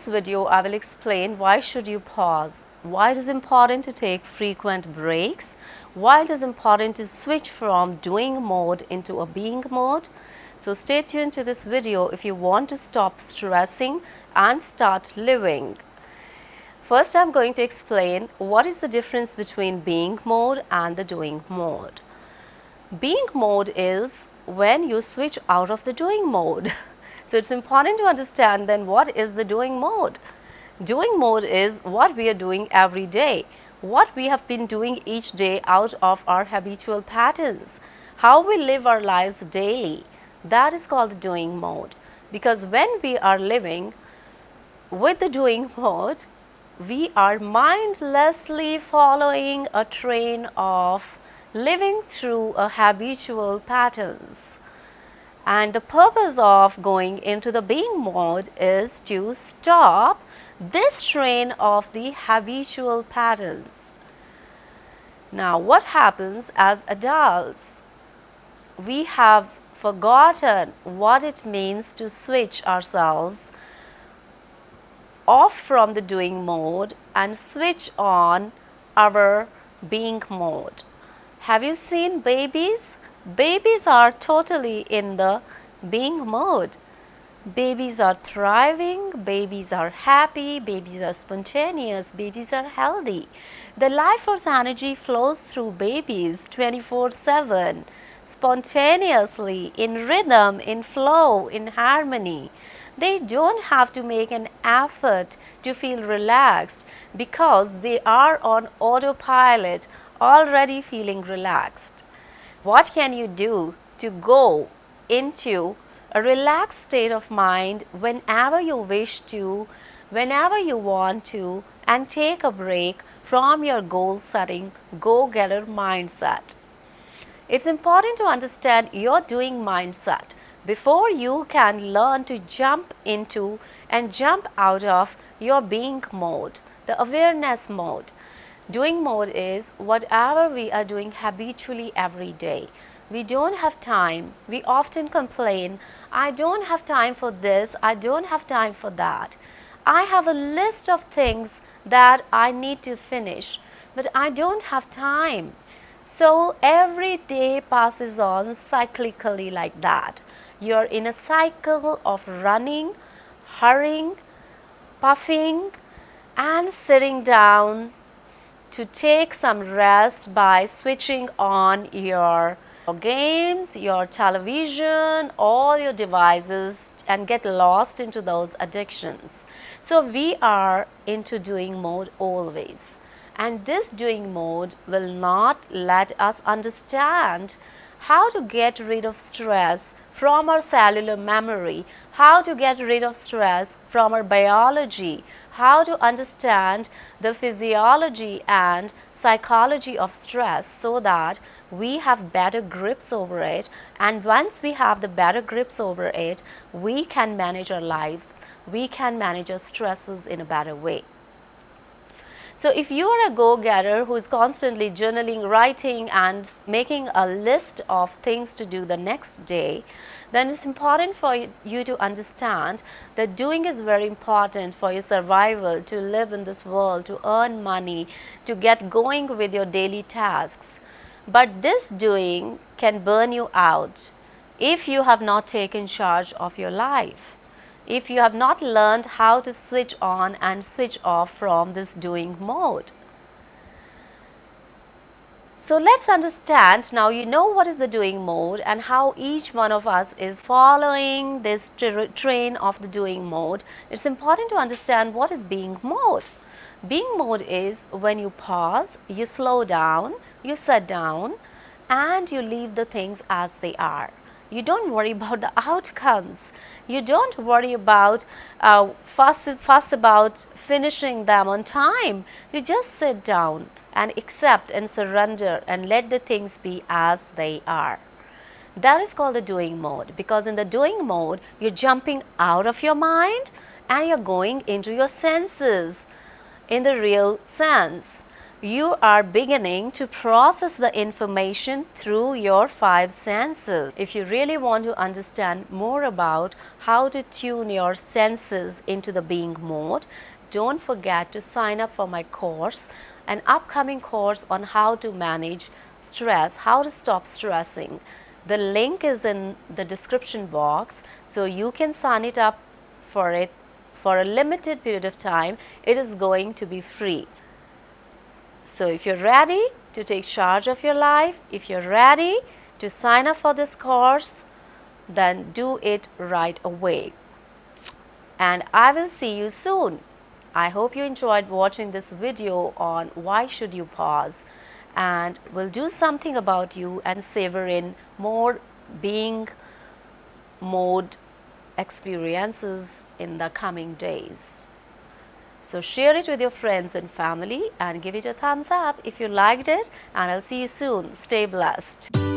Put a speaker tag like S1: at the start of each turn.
S1: this video, I will explain why should you pause, why it is important to take frequent breaks, why it is important to switch from doing mode into a being mode. So stay tuned to this video if you want to stop stressing and start living. First, I'm going to explain what is the difference between being mode and the doing mode. Being mode is when you switch out of the doing mode. So it's important to understand then what is the doing mode. Doing mode is what we are doing every day, what we have been doing each day out of our habitual patterns, how we live our lives daily. That is called the doing mode. Because when we are living with the doing mode, we are mindlessly following a train of living through a habitual patterns. And the purpose of going into the being mode is to stop this train of the habitual patterns. Now, what happens as adults? We have forgotten what it means to switch ourselves off from the doing mode and switch on our being mode. Have you seen babies? Babies are totally in the being mode. Babies are thriving, babies are happy, babies are spontaneous, babies are healthy. The life force energy flows through babies 24/7, spontaneously, in rhythm, in flow, in harmony. They don't have to make an effort to feel relaxed because they are on autopilot, already feeling relaxed. What can you do to go into a relaxed state of mind whenever you wish to, whenever you want to, and take a break from your goal setting, go-getter mindset? It's important to understand your doing mindset before you can learn to jump into and jump out of your being mode, the awareness mode. Doing mode is whatever we are doing habitually every day. We don't have time. We often complain, I don't have time for this, I don't have time for that. I have a list of things that I need to finish, but I don't have time. So every day passes on cyclically like that. You're in a cycle of running, hurrying, puffing, and sitting down to take some rest by switching on your games, your television, all your devices, and get lost into those addictions. So we are into doing mode always. And this doing mode will not let us understand how to get rid of stress from our cellular memory, how to get rid of stress from our biology, how to understand the physiology and psychology of stress so that we have better grips over it. And once we have the better grips over it, we can manage our life, we can manage our stresses in a better way. So if you are a go-getter who is constantly journaling, writing, and making a list of things to do the next day, then it's important for you to understand that doing is very important for your survival, to live in this world, to earn money, to get going with your daily tasks. But this doing can burn you out if you have not taken charge of your life, if you have not learned how to switch on and switch off from this doing mode. So let's understand now. You know what is the doing mode and how each one of us is following this train of the doing mode. It's important to understand what is being mode. Being mode is when you pause, you slow down, you sit down, and you leave the things as they are. You don't worry about the outcomes. You don't worry about fuss about finishing them on time. You just sit down and accept and surrender and let the things be as they are. That is called the doing mode, because in the doing mode, you're jumping out of your mind and you're going into your senses in the real sense. you are beginning to process the information through your five senses. If you really want to understand more about how to tune your senses into the being mode, don't forget to sign up for my course, an upcoming course on how to manage stress, how to stop stressing. The link is in the description box, so you can sign it up for it for a limited period of time. It is going to be free. So if you're ready to take charge of your life, if you're ready to sign up for this course, then do it right away. And I will see you soon. I hope you enjoyed watching this video on why should you pause, and will do something about you and savor in more being mode experiences in the coming days. So share it with your friends and family and give it a thumbs up if you liked it, and I'll see you soon. Stay blessed.